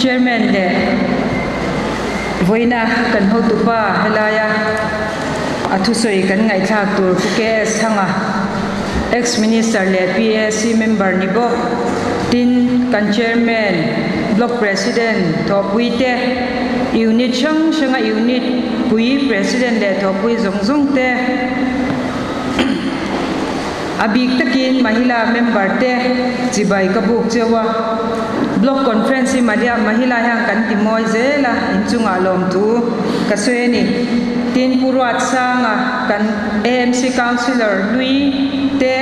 chairman le voina kan ho tu pa helaya athu soi kan ngai thak tur ke sanga ex minister le PAC member ni bo tin kan chairman block president thopui te unit shanga unit pui president le thopui zong te abik takin mahila member te chibai kabuk chewa block conference maria mahila hang kan timoi zela inchunga lom tu kasweni tin puruat sanga kan AMC councillor lui te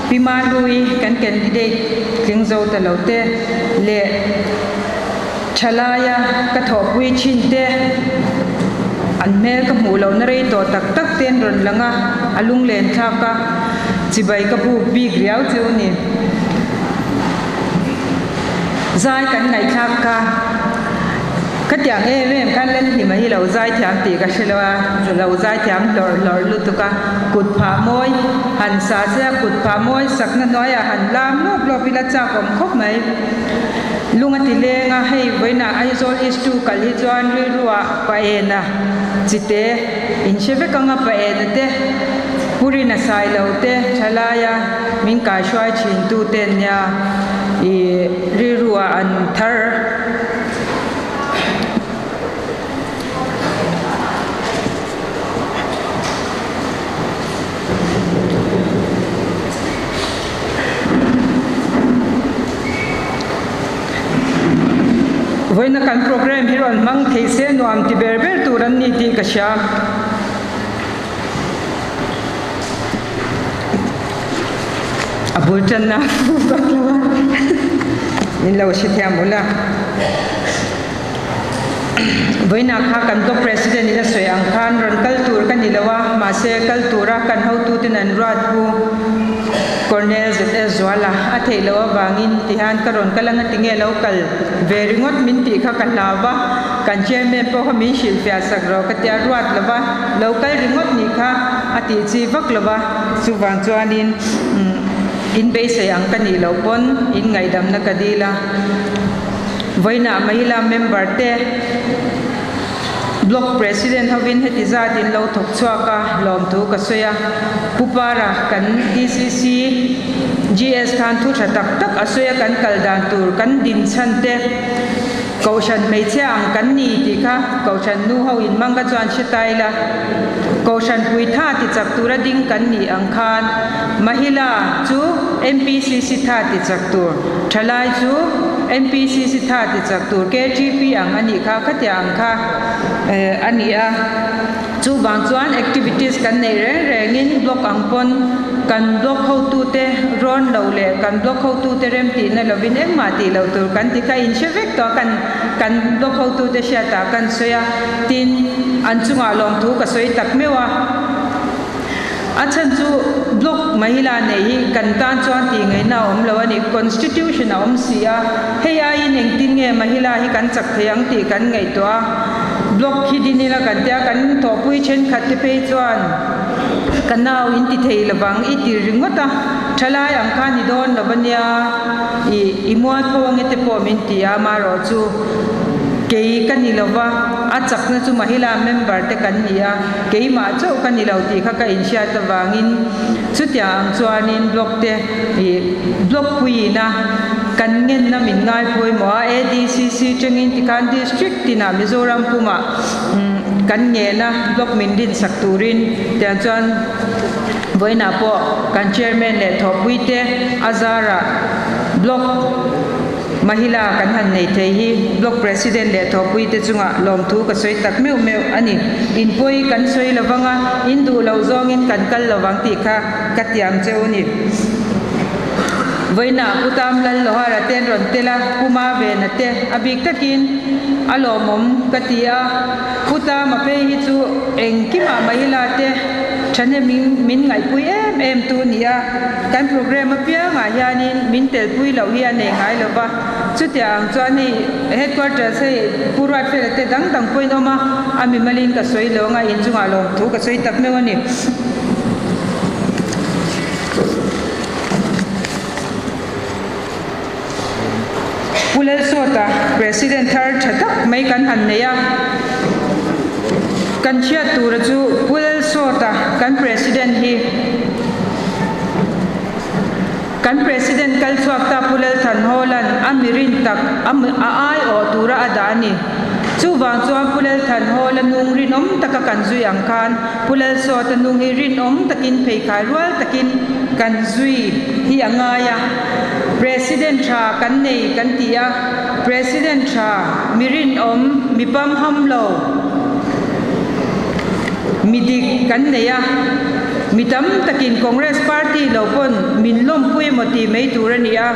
pima lui kan candidate klingzo talote le chalaya ka thopui chin te anmel ka mulo na rei to tak tak ten ron langa alung len thaka chibai ka bu big riau chuni zai kan ngai thak ka katia em kan len hi mai lo zai thiam ti ka shelawa lo zai thiam lor lu tu ka kut pha moi han sa se kut pha moi sakna noya han lam lok lo pila cha kom khop mai lunga ti lenga hei voina aizol is tu kali chuan ri ruwa pa ena chite in sheve kanga pa ena te purina sai lo te chalaya min ka shwai chin tu ten nya i ri ruwa an thar voina kan program hiron mang theise nuam ti berber turan ni ti kasha abulchan na bakwa in lo shithya mula voina kha kan to president ina soyang khan ron kaltur kan nilawa ma se kaltura kan how tu tin an rat bu Cornell Zwala athei lo wangin tihan karon kalang tinge local very ngot min ti kha kan lawa kan chairman po kami shil fya sakro katya ruat lawa local ringot ni kha ati chi vak lawa suwang chuanin in base yang kani lo pon in ngai dam na kadila voina mahila member te block president havin hetiza din lo thok chwaka lom thu ka soya pupara kan DCC GS khan thu tha tak tak asoya kan kaldan tur kan din chante kaushan meichang kan ni ti kha kaushan nu ho in manga chuan chitaila kaushan pui tha ti chak tura ding kan ni angkhan mahila chu MPCC tha ti chak tur thalai chu MPCC tha ti chak tur KGP ang ani kha khatya ang kha ania chu bang chuan activities kan nei rengin block angpon kan block ho tu te ron lo le kan block ho tu te rem ti na lovin em ma ti lo tur kan ti ka in shevek to kan block ho tu te sha ta kan soya tin an chunga lom thu ka soi tak mewa achan chu block mahila nei kan tan chuan ti ngai na om lo ani constitution om sia heya in eng tin nge mahila hi kan chak theyang ti kan ngai to block hi dinila kan tia kan thopui chen khat te pe chuan kanau in ti thei lawang i ti ringota thalai ang kha ni don lawania i muat khowang ete po min ti ama ro chu kei kani lawa achak na chu mahila member te kan nia kei ma chau kani lo ti kha ka insha ta wangin chutia ang chuanin block te i block puina kan ngen na min ngai poi mo ADCC chengin ti kan district tina Mizoram puma kan nge na block min din sakturin tian chuan voina po kan chairman le thopui te azara block mahila kan han nei thei hi block president le thopui te chunga lom thu ka soi tak meu ani in poi kan soi lawanga in du lo zong in kan kal lawang ti kha katiam cheuni voina putam lal lohara ten ron tela puma ve na te abik takin alomom katia puta ma pe hi chu engkima mahila te chane min ngai pui em tu nia kan program apia nga hianin min tel pui lo hian nei ngai lo ba chutiang chuani headquarters sei purwat fe te dang dang poi no ma ami malin ka soi lo nga in chunga lo thu ka soi tak me wani pulal sota president thar thatak mai kan han neya kan chia tur chu pulal sota kan president hi kan president kal chuak ta pulal than holan amirin tak ai o tura adani chu wang chuan pulal than holan nung rin taka kan zui ang khan pulal sota nung hi rin takin phei khai rual takin kan zui hi angaya president tha kan nei kan tia president tha mirin mipam hamlo midik kan neya mitam takin congress party lopon minlom pui moti mei turania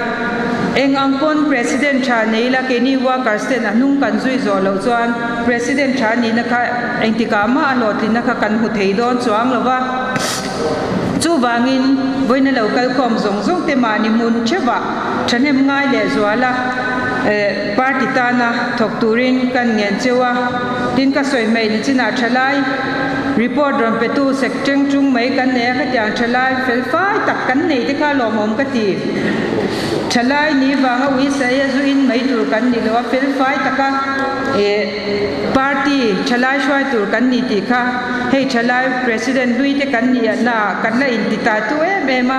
eng angpon president tha neila keni workers ten anung kan zui zo lo chuan president tha ni na kha engtikama alotin na kha kan hu thei don chuang lova chu wangin boina local khom zong te mani mun chewa thanem ngai le zwala party tana thok turin kan ngen chewa tin ka soi mei ni china thalai report ron petu section chung mai kan ne kha tyang thalai fel fai tak kan nei te kha lom om ka ti thalai ni wanga wi sai zu in mai tur kan ni lo fel fai taka party thalai shwai tur kan ni ti kha hei thalai president lui te kan ni na kan la in ti ta tu ma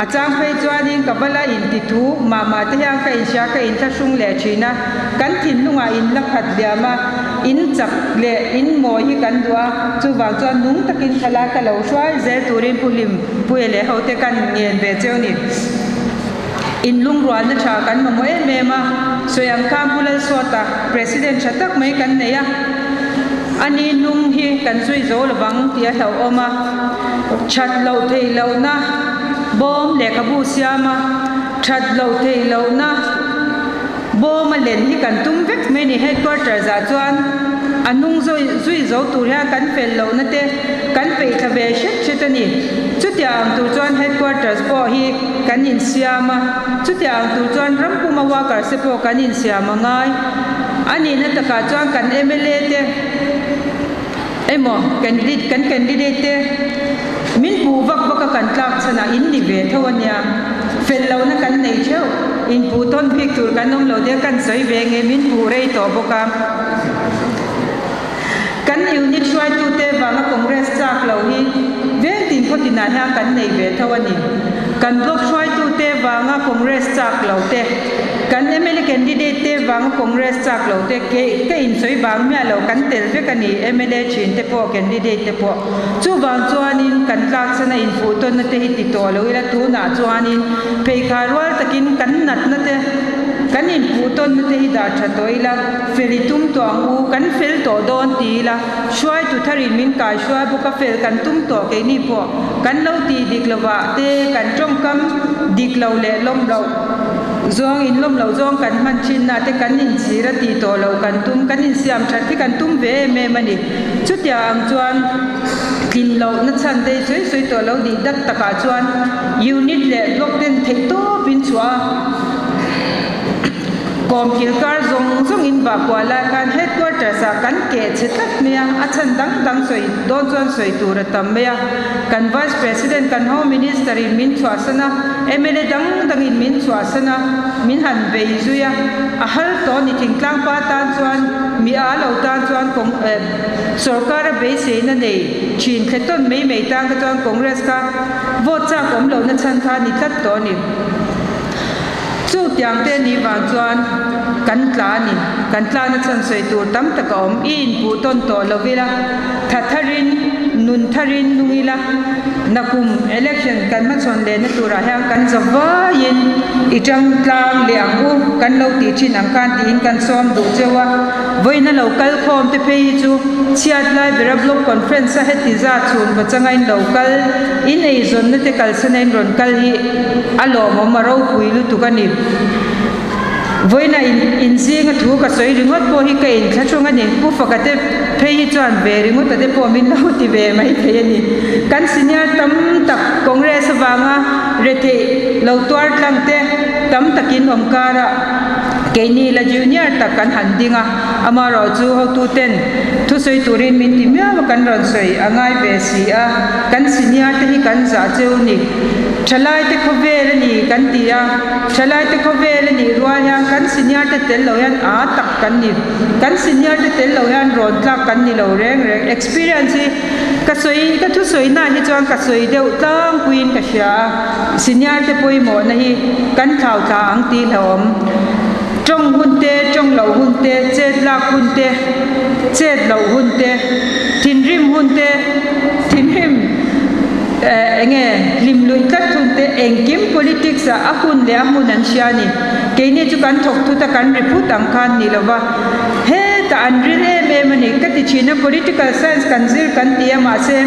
achang phei chuanin kabala in ti thu mama te yang ka in sha ka in tha sung le china kan thin lunga in la khat biama in chak le in mo hi kan dua chu wang chuan nung takin thala ka lo shwai zel turin pulim puele hote kan ngen ve cheu ni in lung ruan na tha kan ma moe me ma soyang kam pulal sota president chatak mai kan neya ani nung hi kan sui zo lawang tia hlau oma chat lo thei lo na bom le kabu siama chat lo thei lo na bom len hi kan tum vek me ni headquarter za chuan anung zui zo tur ha kan fel lo na te kan pe thabe chetani chutiang tur chuan headquarters po hi kan in siama chutiang tur chuan rampuma worker se po kan in siama ngai ani na taka chuan kan MLA te emo candidate te min pu vak kan tlak chana in ni ve thawanya fel lo na kan nei cheu in pu ton phik tur kan nom lo de kan soi ve nge min pu rei to boka kan unit shwai tu te wanga congress chak lo hi ve tin photina ha kan nei ve thawani kan block shwai tu te wanga congress chak lo te kan MLA candidate te wanga congress chak lo te ke in soi bang mya lo kan tel ve kani MLA chin te po candidate te po chu wang chuanin kan tlak chana in pu ton na te hi ti to lo ila tu na chuanin pei kharwal takin kan nat na te kan in pu ton na te hi da tha toila felitum to angu kan fel to don ti la shwai tu tharin min kai shwai bu ka fel kan tum to ke ni po kan lo ti diklawa te kan trong kam diklo le lom lo zong in lom lo zong kan man chin na te kan in chira ti to lo kan tum kan in siam that ki kan tum ve me mani chutia ang chuan tin lo na chan te soi to lo di dak taka chuan unit le block ten thei to pin chua kom kilkar zong in ba kwala kan headquarters a kan ke chetak mea achan dang soi don chuan soi tur tam mea kan vice president kan home minister in min chwasana MLA dang in min chwasana min han bei zuya a hal to ni thingtlang pa tan chuan mi a lo tan chuan kong sarkar be se na nei chin kheton mei tang ka chuan congress ka vote cha kom lo na chan tha ni tat to ni chu tiang te ni wang chuan kan tla na chan soi tur tam tak om in pu ton to lovila thatharin nun tharin nungila nakum election kan ma chon le na tura hang kan zawa yin itang tlang le angu kan lo ti chin ang kan tin kan som du chewa voina local khom te pei chu chiat lai bera block conference a heti za chun ba changain local in ei zon na te kal sanen ron kal hi alo mo maro puilu tu kani voina in zinga thu ka soi ringot po hi ka in thachunga ni pu fakate phei chuan ve ringot ate po min no ti ve mai phei ni kan senior tam tak congress wanga rethe lo twar tlang te tam takin omkara keini la junior tak kan handinga amaro chu ho tu ten thu soi turin min ti mya kan ron soi angai ve si a kan senior te hi kan za cheu ni thalai te khove ni kan tia thalai te kho vel ni rual yang kan senior te tel lo yan a tak kan ni kan senior te tel lo yan ron tlak kan ni lo reng experience ka soi ka thu soi na hi chuan ka soi deuh tlang queen ka sha senior te poi mo na hi kan thau tha ang ti hlom trong hun te trong lo hun te chet lak hun te chet lo hun te thin rim hun te thin him enge lim lui tat thun te engkim politics a hun le amun an siani ke ni chu kan thok thu ta kan report ang khan ni lova he ta an rin em ani ka ti china political science kan zir kan tia ma se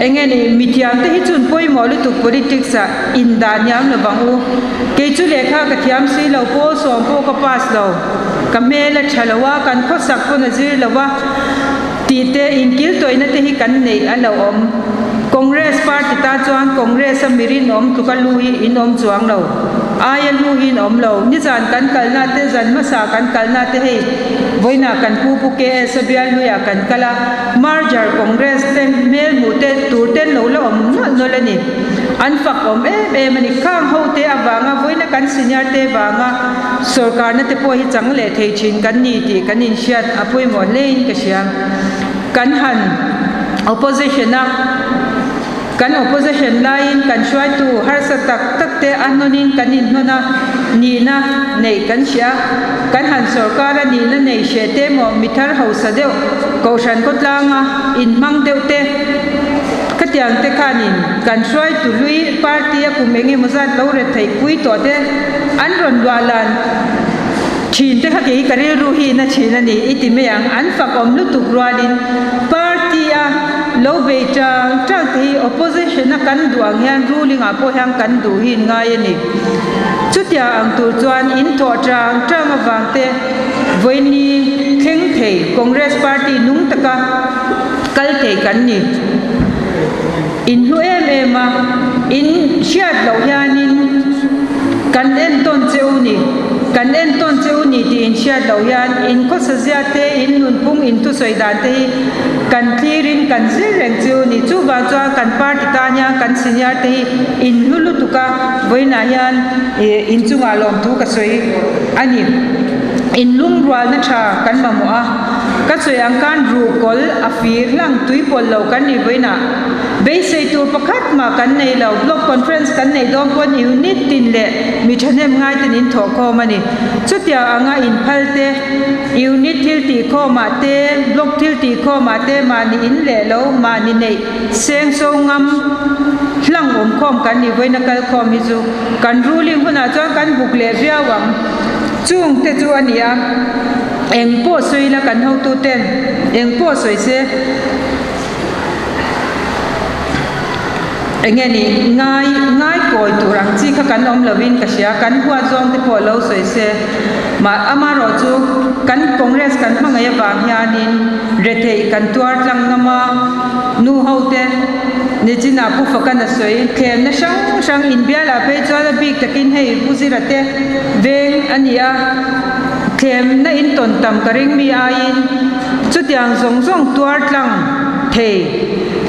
enge ni mitiam te hi chun poi mo lu tu politics a in da nyam lo bangu ke chu lekha ka thiam si lo po som po ka pass lo ka mela thalawa kan kho sak ko na zir lova ti te in kil toina te hi kan nei alo om congress party ta chuan congress mirin om tu ka lui in om chuang lo ai lu hin om lo ni jan kan kalna te jan ma sa kan kalna te hei voina kan pu pu ke sabial lu ya kan kala marjar congress te mel mu te tur ten lo lo om no le ni an fak om mani khang ho te awanga voina kan senior te wanga sarkar na te po hi changle thei chin kan ni ti kan in siat apoi mo lein ka siam kan han opposition na kan opposition line kan shwai tu har sa tak tak te anonin kan in nona ni na nei kan sia kan han sarkar ni na nei she te mo mithar ho sa deu kaushan ko tlanga in mang deu te katiang te khanin kan shwai tu lui party a kumenge muzat lo re thai pui to te an ron walan chin te kha ke kari ru hi na china ni iti me yang an fa kom lu tu rualin party a lo be chang chang ti opposition na kan duang hian ruling a po hang kan du hin ngai ni chutia ang tu chuan in tho chang chang awang te voini theng thei congress party nung taka kal thei kan ni in hu em a in shiat lo hianin kan en ton cheu ni kan en ton cheu ni ti in shiat lo hian in ko sa zia te in nun pung in tu soi dan te kan clearin kan zir reng cheu ni chu wa cha kan party ta nya kan senior te in hulu tuka voina hian in chunga lom tu ka soi ani in lung rual na tha kan mamu a ka soi ang kan ru kol a fir lang tui pol lo kan ni voina be sei tu pakhat ma kan nei lo block conference kan nei dom pon unit tin le mi thanem ngai tin in tho kho mani chutia anga in phalte unit thil ti kho ma te block thil ti kho ma te ma ni in le lo ma ni nei seng so ngam hlang om khom kan ni voina kal khom hi chu kan ruling huna chuan kan buk le riawang chung te chu ania eng po soi la kan ho tu ten eng po soi se engeni ngai koi turang chi kha kan om lovin ka sia kan huwa zong te po lo soi se ma amaro chu kan congress kan hmanga wang hianin rethei kan tuar tlang nama nu hote ni china pu fakan soi thlem na sang in biala pe chwa big takin hei puzirate veng ania thlem na in ton tam karing mi ain chutiang zong zong tuar tlang thei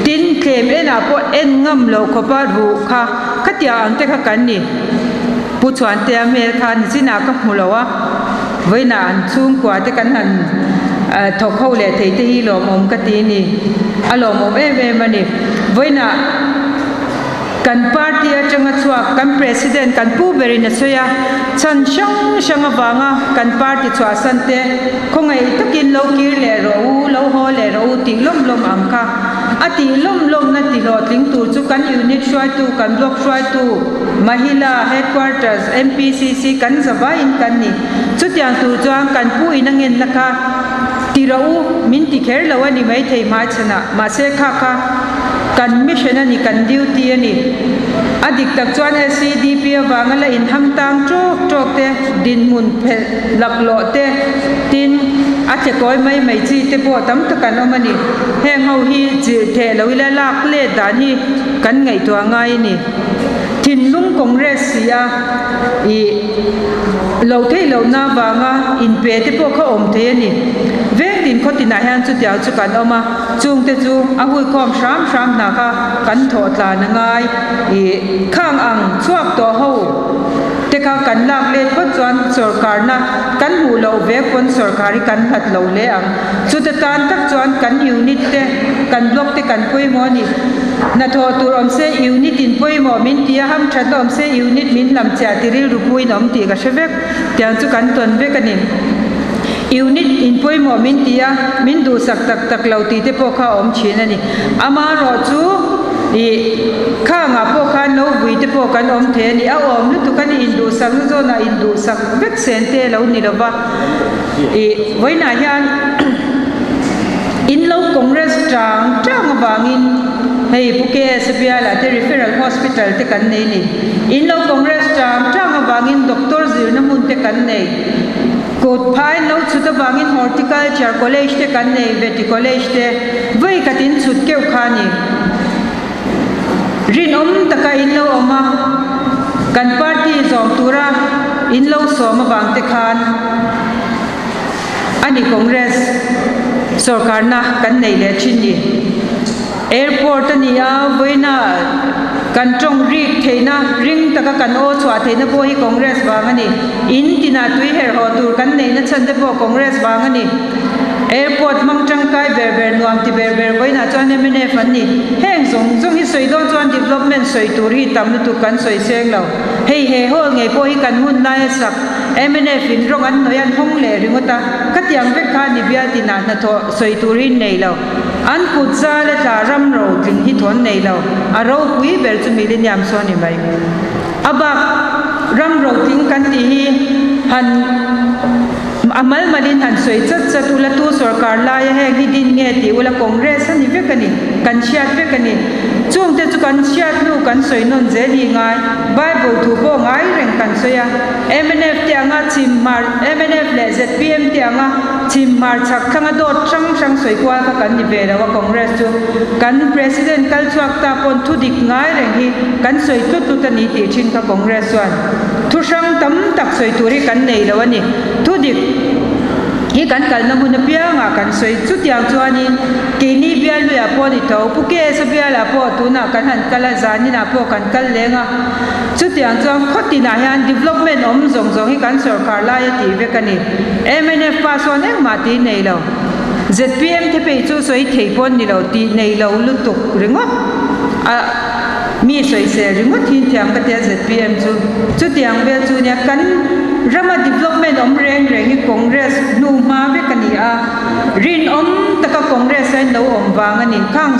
tin thlem ena po en ngam lo khopa ru kha khatia ante kha kan ni pu chuan te amel khan china ka hmulowa voina an chung kwa te kan han thok ho le thei te hi lo mom ka ti ni alo mom mani voina kan party atanga chua kan president kan pu berina soya chan shang awanga kan party chua sante khongai takin lo kir le ro lo ho le ro ti lom angka ati lom na ti lo tling tu chu kan unit shwai tu kan block shwai tu mahila headquarters mpcc kan zawa in kan ni chutiang tu chuang kan pu inangen lakha ti ro min ti kher lawani mai thei ma chana ma se kha kan mission ani kan duty ani adik tak chuan LCDP awangala in hamtang trok te din mun phel laklo te tin ache koi mai chi te po tam ta kan omani heng ho hi chi the loila lak le dan hi kan ngai to ngai ni thin lung congress ya lo thei lo na wanga in pe te po kha om the ani vek tin khó tin hian chu tiang chu kan oma chung te chu a hui khom sham na kha kan tho tla na ngai I khang ang chuak to ho te kha kan lak le ko chuan sarkar na kan hu lo ve kon sarkari kan hat lo le ang chu te tan tak chuan kan unit te kan block te kan poi mo ni na tho tur om se unit in poi mo min tia ham that om se unit min lam cha ti ri ru pui nom ti ka shevek tiang chu kan ton ve kanin unit in poi mo min tia min du sak tak lo ti te po kha om chin ani ama ro chu I kha nga po kha no vui te po kan om the ni a om lu tu kan in du sak zo na in du sak vek sen te lo ni lo ba I voi na hian in lo congress tang awangin hei puke sepia la te referral hospital te kan nei ni in lo congress tang awangin doctor zir na mun te kan nei Code phai no chuta wangin horticulture college te kan nei vet college te voi katin chut keu khani rin taka in lo oma kan party zom tura in lo soma wang te khan ani congress sarkar na kan nei le chin ni airport ani a voina kan trong rik theina ring taka kan o chwa theina po hi congress wangani in tina tui her ho tur kan nei na chan de po congress wangani airport mang tangkai ber nuam ti ber voina chuan emene fanni heng zong hi soidon chuan development soi tur hi tam tu kan soi seng lo hei he ho ngei po hi kan hun lai sak emene fin rong an noyan hong le ringota katiang vek kha ni bia tina na tho soi tur hi nei lo an put za le ta ram ro tling hi thon nei lo a ro pui ber chu millennium so ni mai aba ram ro ting kan ti hi han amal malin han soi chat ula tu sarkar la ya he hi din nge ti ula congress ani vekani kan chiat vekani chung te chu kan chiat nu kan soi non je ni ngai bible thu bo ngai reng kan soya mnf ti anga chim mar mnf le zpm ti anga chim mar chak thanga do sang soi kwa ka kan ni ve wa congress chu kan president kal chuak ta pon thu dik ngai reng hi kan soi tu ta ni ti chin ka congress wan thu sang tam tak soi turi kan nei lo ani thu dik hi kan kal na mun pia nga kan soi chu tiang chuanin ke ni bia lu ya po ni tho pu ke sa bia la po tu na kan han kala zani na po kan kal lenga chu tiang chuan khoti na hian development om zong hi kan sarkar la ya ti ve kani mnf pa so ne ma ti nei lo zpm te pe chu soi thei pon ni lo ti nei lo lu tuk ringo a mi soi se ringo thin thiam ka te zpm chu tiang ve chu nya kan rama development om reng hi congress nu ma ve kani a rin om taka congress ai lo om wang ani khang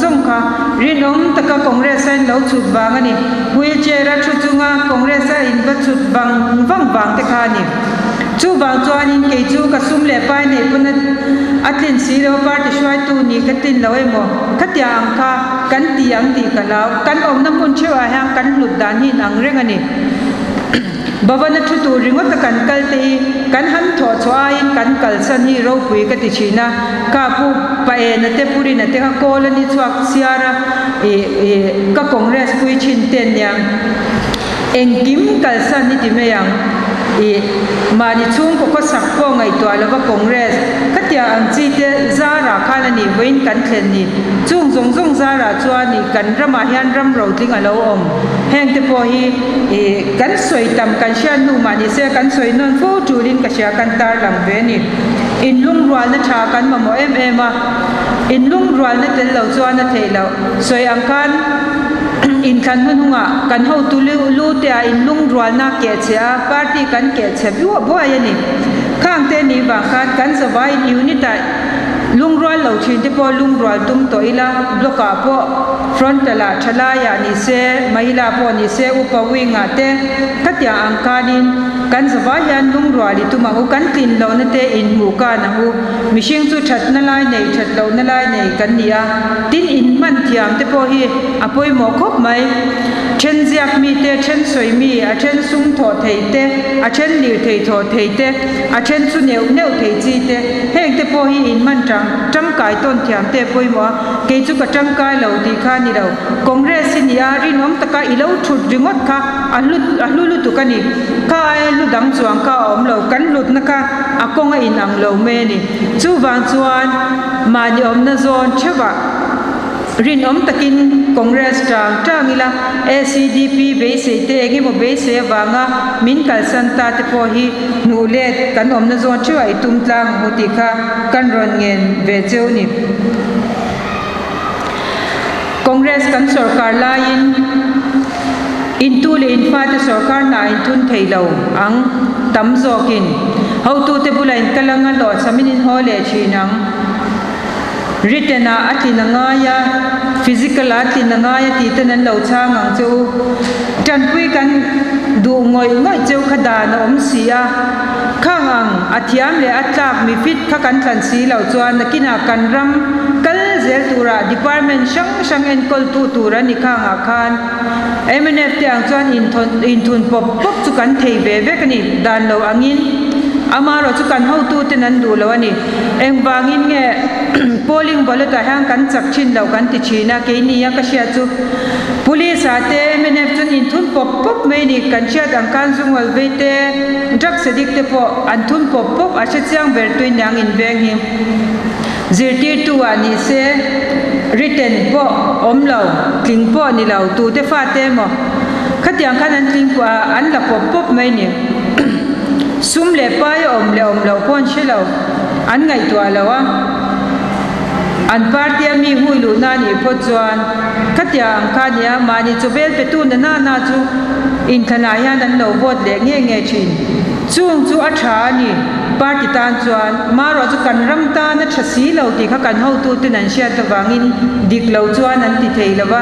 zong kha rin om taka congress ai lo chut wang ani wheelchair ra chu chunga congress ai in ba chut wang te kha ni chu wang chuan in ke chu ka sum le pai nei pun atlin siro party shwai tu ni ka tin lo emo khatya ang kha kan ti ang ti ka law kan om na mun chewa hang kan lut dan hin ang reng ani bavana thu tu ringot kan kalte kan han tho chwain kan kalsan hi ro pui ka ti china ka pu pa e na te puri na te ka kolani chuak siara ka congress pui chin ten yang engkim kalsan ni ti me yang mani chung ko sak po ngai to ala congress katia ang chi te zara khala ni vein kan thlen ni chung zong zara chuan ni kan rama hian ram ro tling alo om heng te po hi kan soi tam kan sian nu mani se kan soi non fo tulin ka sia kan tar lam ve ni in lung rual na tha kan ma mo em a in lung rual na tel lo chuan na thei lo soi ang kan in kan hununga kan ho tu lu te a in lung rual na ke chea party kan ke che bo ya ni khang te ni ba khat kan zawai unit a lung rual lo thin te po lung rual tum toila bloka po frontala thalaya ni se mahila po ni se upawinga te katya angkanin kan zawai yan lung rual ituma hu kan tin lo na te in mu ka na hu mishing chu that na lai nei that lo na lai nei kan nia tin in man thiam te po hi apoi mo khop mai chen ziak mi te chen soi mi a chen sung tho thei te a chen lir thei tho thei te a chen chu neu thei chi te heng te po hi in man tang kai ton thiam te poi mo ke chu ka tang kai lo ti kha ni lo congress ni a ri nom taka i lo thut ringot kha a lu tu ka ni ka ai lu dang chuang ka om lo kan lut na ka a kong a in ang lo me ni chu wang chuan ma ni om na zon chewa rin om takin congress tang ila ACDP be se te nge mo be se wanga min kal san ta te po hi nu le kan om na zon chu ai tum tlang muti kha kan ron ngen ve cheu ni congress kan sarkar la in tu le in fa te sarkar na in thun thei lo ang tam zokin how tu te bulain kalanga lo samin in hole chinang written atlina ngaya physical atlina ngaya ti tanan lo changang chu tanpui kan du ngoi cheu khada na om sia khangang athiam le atlak mi fit kha kan tlan si lo chuan nakina kan ram kal zel tura department sang en kol tu tura ni khanga khan MNF te ang chuan in thun pop chu kan thei ve ve kani dan lo angin amaro chu kan ho tu te nan du lo ani eng wangin nge polling ballot a hang kan chak chin lo kan ti china ke ni ya ka sia chu police ate MNF chun in thun pop me ni kan sia dang kan zungwal ve te drug sedik te po an thun pop a che chang ber tu nyang in veng hi zirti tu ani se written po om lo kling po ni lo tu te fa te mo khatiang khan an kling po an la pop me ni sum le pai om lo pon chilo an ngai to alawa an partia mi hui lu na ni pho chuan khatiang khania mani chobel pe tu na chu in thana ya nan lo vote le nge chin chung chu a tha ni party tan chuan maro chu kan ram ta na thasi lo ti kha kan ho tu tin an sia ta wangin dik lo chuan an ti thei lawa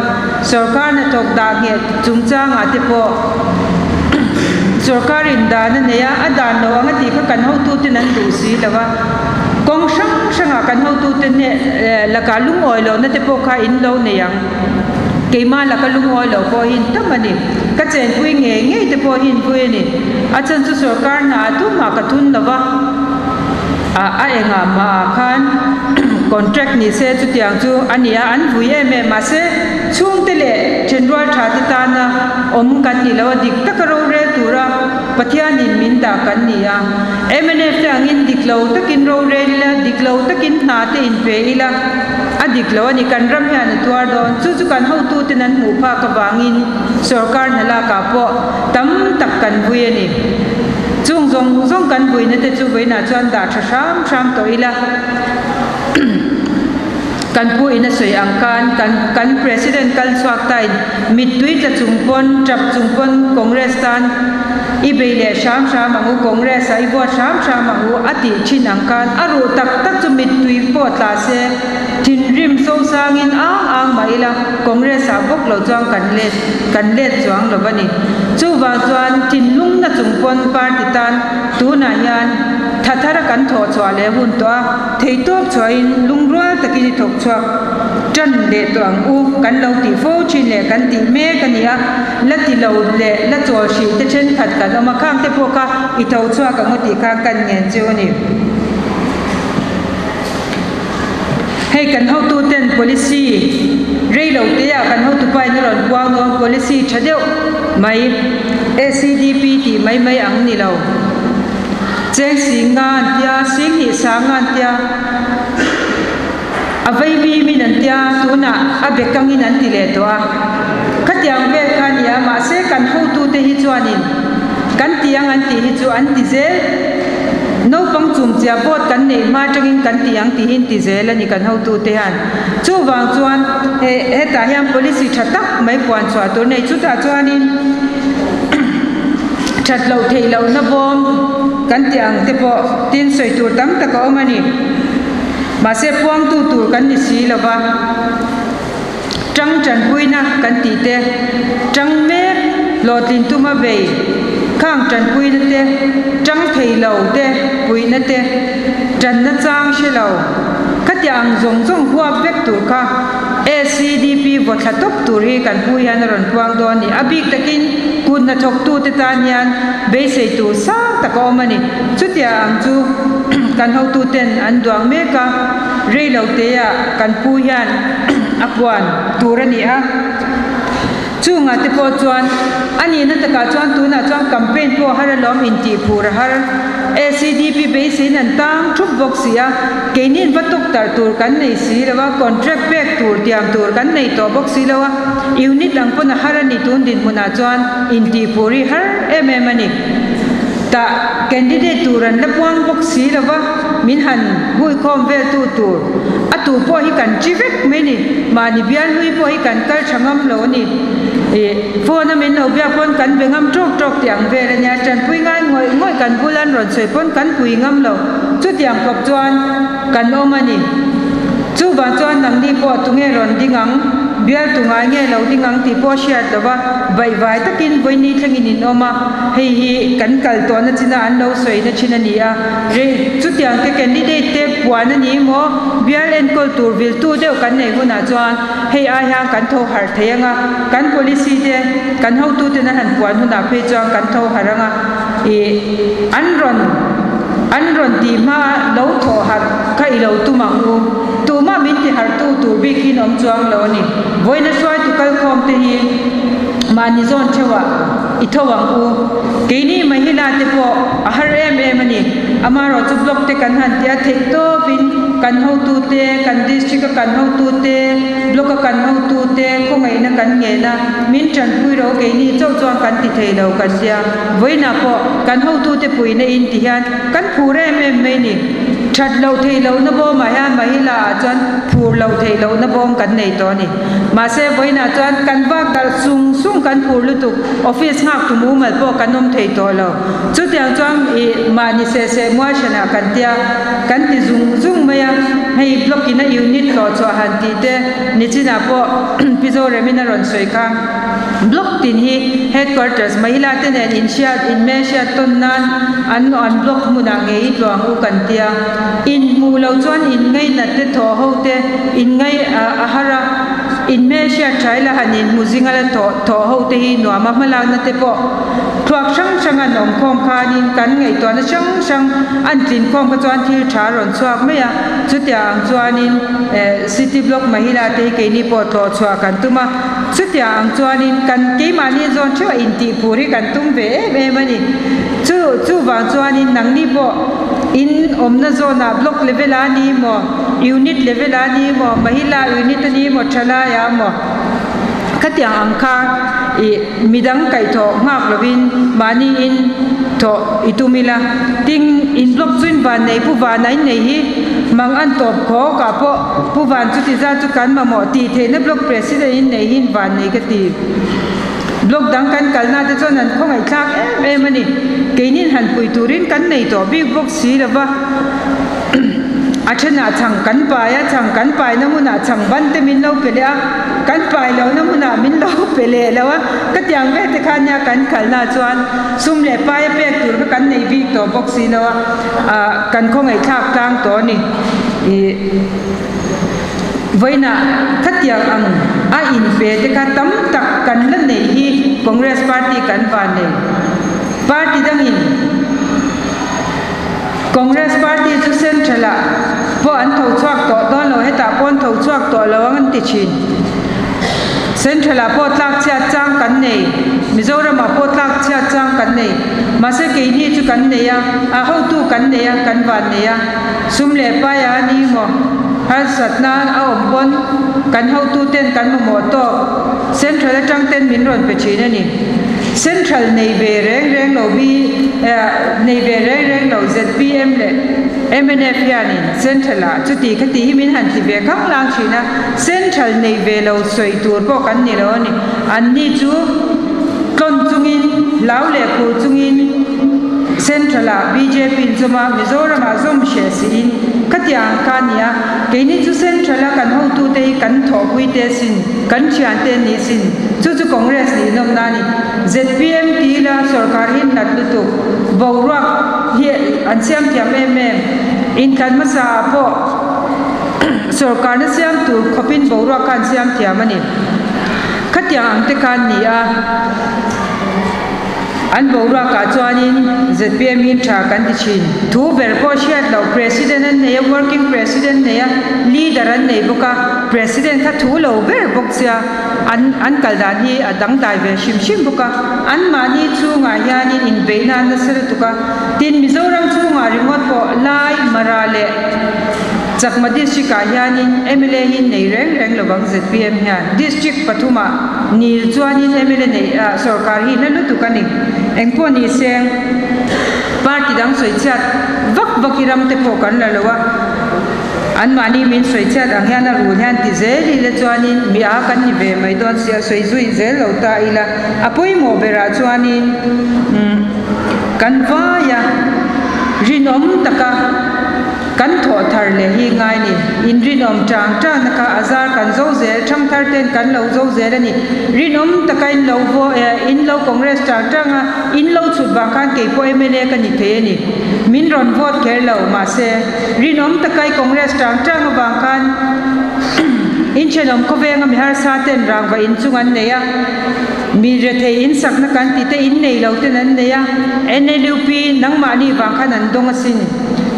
sarkar na tok da nge chungchang ate po sarkarin dana neya adan lo anga ti kha kan ho tu tin an du si lawa kong sang kan ho tu tin ne la ka lung oi lo na te po kha in lo ne yang ke ma la ka lung oi lo po hin tamani ka chen pui nge te po hin pui ni a chan chu sarkar na tu ma ka thun lawa a enga ma khan contract ni se chu tiang chu ania an vui me ma se chung te le general tha ti ta na om kan ni lo dik takaro re tura pathian in min da kan ni a MNF tang in diklo takin ro re la diklo takin na te in pe ila a diklo ni kan ram ya na tuar don chu kan ho tu te nan mu pha ka wangin sarkar na la ka po tam tak kan vui ni chung zong kan vui na te chu voi na chuan da tha sam to ila kan pu ina soi ang kan president kan swak tai mit tweet la chungpon trap chungpon congress tan ibele sham angu congress ai bo sham angu ati chin ang kan aru tak chu mit tweet po tla se tin rim so sangin ang maila congress a bok lo chang kan let chuang lo bani chu wa chuan tin lung na chungpon party tan tu na yan thara kan tho chwa le hun to thei top choin lungrwa takini thok chwa tran le to ang u kan lo ti fo chin le kan ti me kan ya la ti lo le la cho shi te chen khat kan ma khang te po ka I tho chwa ka mo ti kha kan ngen chu ni hey kan how to ten policy rei lo te ya kan how to pai na ron kwang no policy thadeu mai ACDP ti mai ang ni lo cheng singan tia sing hi sangan tia avai bi mi nan tia tuna abekang in an ti le to a khatiang ve khan ya ma se kan ho tu te hi chuanin kan tiang an ti hi chu an ti ze no pang chum chia bot kan nei ma tangin kan tiang ti hin ti ze la ni kan ho tu te han chu wang chuan he ta hiam policy thatak mai puan chwa to nei chu ta chuanin that lo thei lo na bom kan tiang te po tin soi tur tam ta ko mani ma se puang tu tur kan ni si lova trăng trần quy na kan ti te trăng me lo tin tu ma ve khang trần pui na te trăng thầy lầu te pui na te trần na chang she lầu khát yang zong zong hua vek tur kha ACDP vot la top tur hi kan pui han ron puang don ni abik takin kun na thok tu te tan yan be sei tu sa ta ko mani chutia ang chu kan ho tu ten an duang me ka rei lo te ya kan pui han akwan turani a chunga te po chuan ani na taka chuan tu na chuan campaign po har lom in ti phur har ACDP basin an tang thup box ya keinin vatuk tar tur kan nei si lawa contract back tur tiam tur kan nei to box si lawa unit ang pon har ni tun din muna chuan in ti phuri har ani ta candidate turan la puang box si lawa min han hui khom vel tu tur atu po hi kan chivek meni mani bial hui po hi kan kal thangam lo ni phone min no bia phone kan bengam trok trok tiang ve la nya chan pui ngai ngoi kan bulan ron soi phone kan pui ngam lo chu tiang kop chuan kan omani chu ba chuan nang ni po tunge ron dingang bial tungai nge lo dingang ti po shiat dawa vai vai takin voini thangin in oma hei hi kan kal to na china an lo soi na china ni a re chu tiang ke candidate te puan ani mo bial en kol tur vil tu deu kan nei huna chuan hei a ha kan tho har theyanga kan policy te kan ho tu te na han puan huna phe chuan kan tho haranga an ron ti ma lo tho har khai lo tu mang u tu ma min ti har tu tur bi kin om chuang lo ni voina swai tu kal khom te hi mani zon chewa ithawang u keini mahila te po ahar em ani amaro chu block te kan han tia thek to bin kan ho tu te kan district kan ho tu te block kan ho tu te ko ngai na kan nge na min chan pui ro keini chau chuang kan ti thei lo kan sia voina po kan ho tu te pui na in ti hian kan phure em me ni that lo thei lo na bo ma ya mahila chan phur lo thei lo na bom kan nei to ni ma se voina chan kan wa kal sung kan phur lu tu office ngak tu mu mal po kan nom thei to lo chu tiang chuang ma ni se mo shana kan tia kan ti zung maya hei block ina unit lo cho han ti te ni china po pizo remina ron soi kha block tin hi headquarters mahila te ne in me sha ton nan an block mu na ngei tlong u kan tia in mu lo chuan in ngai na te tho ho te in ngai ahara in me sha thaila hanin muzingala tho ho te hi no ma malang na te po thuak sang an om khom kha nin kan ngai to na sang an tin khom ka chuan thir tha ron chuak me ya chu tiang chuanin city block mahila te ke ni po tho chua kan tuma chu tiang chuanin kan ke mani zon chu in ti puri kan tum ve me mani chu wang chuanin nang ni po in omna zona block level ani mo unit level ani mo mahila unit ani mo thala ya mo khatiang angkha midang kai tho ngak lovin mani in tho itumila ting in block chuin van nei pu van nai nei hi mang an top kho ka po pu van chu ti za chu kan ma mo ti the na block president in nei hin van nei ka ti block dang kan kalna te chon an khong ai thak em ani keinin han pui turin kan nei to big box si lawa achana chang kan pai na muna chang ban te min lo pele kan pai lo na muna min lo pele lawa ka tiang ve te khanya kan khalna chuan sum le pai pe tur ka kan nei big to box si lawa kan khong ai thak tang to ni voina khatiang ang a in pe te ka tam tak kan la nei hi congress party kan van nei party dangin congress party chu central po an tho chuak to don lo heta pon tho chuak to lo an ti chin central po tlak chia chang kan nei mizoram po tlak chia chang kan nei ma se ke ni chu kan nei a ho tu kan nei kan van nei sum le pa ya ni mo har satna a om pon kan ho tu ten kan mo to central atang ten min ron pe chin ani central nei ve reng lo bi nei ve reng lo ZPM le MNF yani central chu ti khati hi min han ti ve khang lang china central nei ve lo soi tur po kan ni lo ni an ni chu ton chungin law le khu chungin central BJP zuma mizoram azum she sin katiang kania keini chu central kan ho tu te kan tho pui te sin kan chian te ni sin chu congress ni nom na ni ZPM ti la sarkar hin nat lu tu borak hi an siam thiam em in kan ma sa po sarkar na siam tu khopin borak kan siam thiam ani khatyang ang te kan ni a an borak ka chuanin ZPM in tha kan ti chin thu ber po shiat lo president an nei working president nei leader an nei boka president kha thu lo ber bok sia an kaldan hi adang dai ve shim boka an mani chunga yani in beina na ser tuka tin mizoram chunga remote po lai marale chakma district ka hianin MLA hin nei reng lawang ZPM hian district pathuma nil chuanin MLA nei sarkar hi na lu tukani engpo ni seng party dang soi chat vakiram te pho kan la lawa an mani min soi chat ang hian a ru hian ti zeli le chuanin mi a kan ni ve mai don sia soi zui zel lo ta ila apoi mo bera chuanin kan va ya rinom taka kan tho thar le hi ngai ni in rinom tang naka azar kan zo zel thang thar ten kan lo zo zel ani rinom takai lo vo in lo congress tang in lo chut ba kan ke po MLA kan ni the ni min ron vote ker lo ma se rinom takai congress tang ba kan in chenom ko venga mi har sa ten rang ba in chungan ne ya mi re the in sak na kan ti te in nei lo ten an ne ya NLUP nang ma ni ba kan an dong asin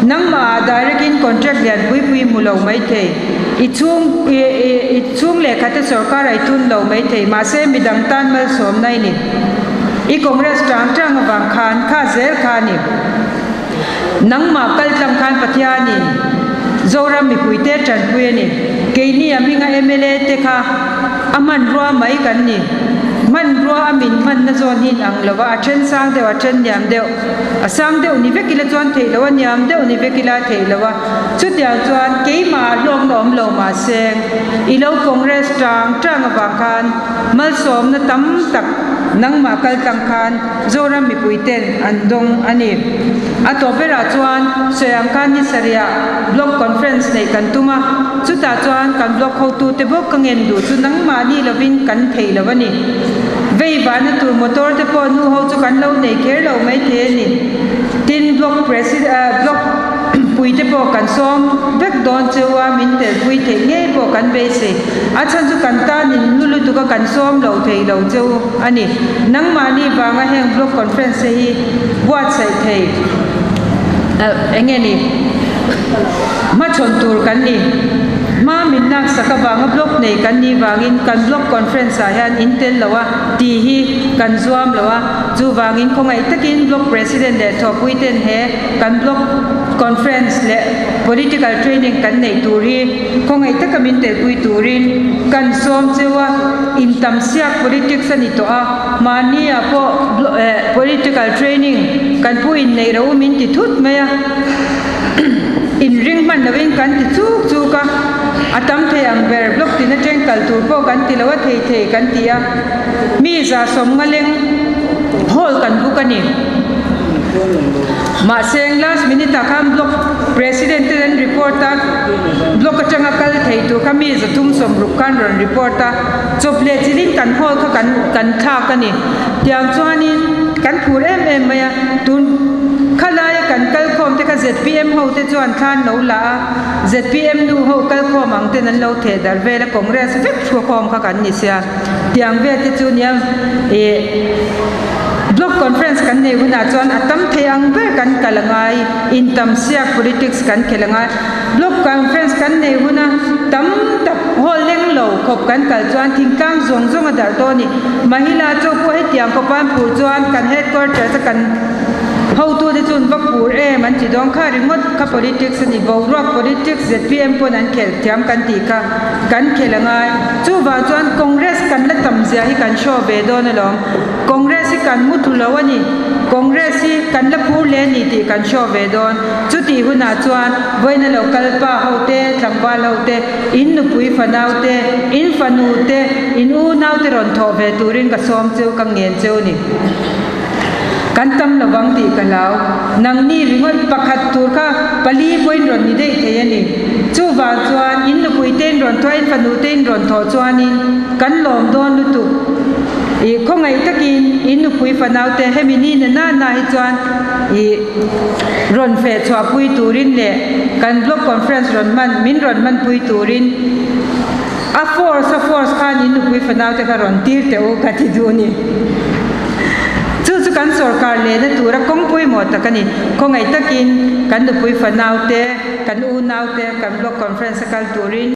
nang ma direct in contract lian pui mulo mai the ichung le khate sarkar ai tun lo mai the ma se midang tan mal som nai ni I congress tang bang khan kha zel khani nang ma kal tang khan pathia ni zoram mi puite tran pui ni ke ni aminga MLA te kha aman ro mai kan ni man ro amin man na zon hin ang lawa achen sang de achen nyam de asang de uni vekila zon the lawa nyam de uni vekila the lawa chu tia zon ke ma lom nom lo ma seng I lo congress tang ba khan mal som na tam tak nang ma kal tang khan zoram mi puiten andong ani ato bera chuan soyang kan ni saria block conference nei kan tuma chu ta chuan kan block ho tu te bok kangen du chu nang ma ni lovin kan thei lawani vei ba na tur motor te po nu ho chu kan lo nei ker lo mai the ni tin block president block pui te po kan som vek don chewa min te pui the nge po kan be se achan chu kan ta nin lulu tu ka kan som lo thei lo cheu ani nang ma ni ba nga heng block conference hi wat sai thei engeni ma chon tur kan ni ma min nak sakaba nga block nei kan ni wangin kan block conference a hian intel lawa ti hi kan zuam lawa chu wangin khongai takin block president le thopui ten he kan block conference le political training kan nei turi khongai takamin te pui turin kan som chewa in tam siak politics ani to a mani a po political training kan pu in nei ro min ti thut maya in ring man loving kan ti chu ka atam the ang ber block ti na teng kal tur po kan ti lawa thei kan ti a mi za som ngaleng hol kan bu kani ma seng last minute akam block president and reporter block atanga kal thei tu kami za tum som rukan ron reporter chople chilin kan hol kha kan tha kani tiang chuanin kan phur em maya tun khalai kan kal khom te ka ZPM ho te chuan khan no la ZPM nu ho kal khom ang te nan lo the dar vela congress vek thu khom kha kan ni sia tiang ve te chu niam block conference kan nei huna chuan atam theang ber kan kalangai in tam siak politics kan khelangai block conference kan nei huna tam tap hol leng lo khop kan kal chuan thingkang zong adar to ni mahila cho ko he tiang ko pan pu chuan kan headquarters kan how to the chun bakpur man chi dong kha ringot kha politics ni bawrak politics ZPM pon an khel thiam kan ti ka kan khelangai chu ba chuan congress kan la tam zia hi kan show be don along congress kan muthu lawani congress kan la phur le ni ti kan show be don chu ti huna chuan voina local pa hote tlangwa lote in nu pui fanaute in fanute in u naute ron tho ve turin ka som cheu ka ngen cheu ni kan tam lawang ti kalau nang ni ringon pakhat tur kha pali point ron ni dei theyani chu wa chuan in nu pui ten ron thoi fanu ten ron tho chuanin kan lom don lu tu i ko ngai takin in nu pui fanau te hemini na na hi chuan i ron fe chwa pui turin le kan block conference ron man pui turin a force khan in nu pui fanau te ka ron tir te o ka ti du ni chu kan sarkar le na tura kong pui mo ta kani ko ngai takin kan nu pui fanau te kan u nau te kan block conference kal turin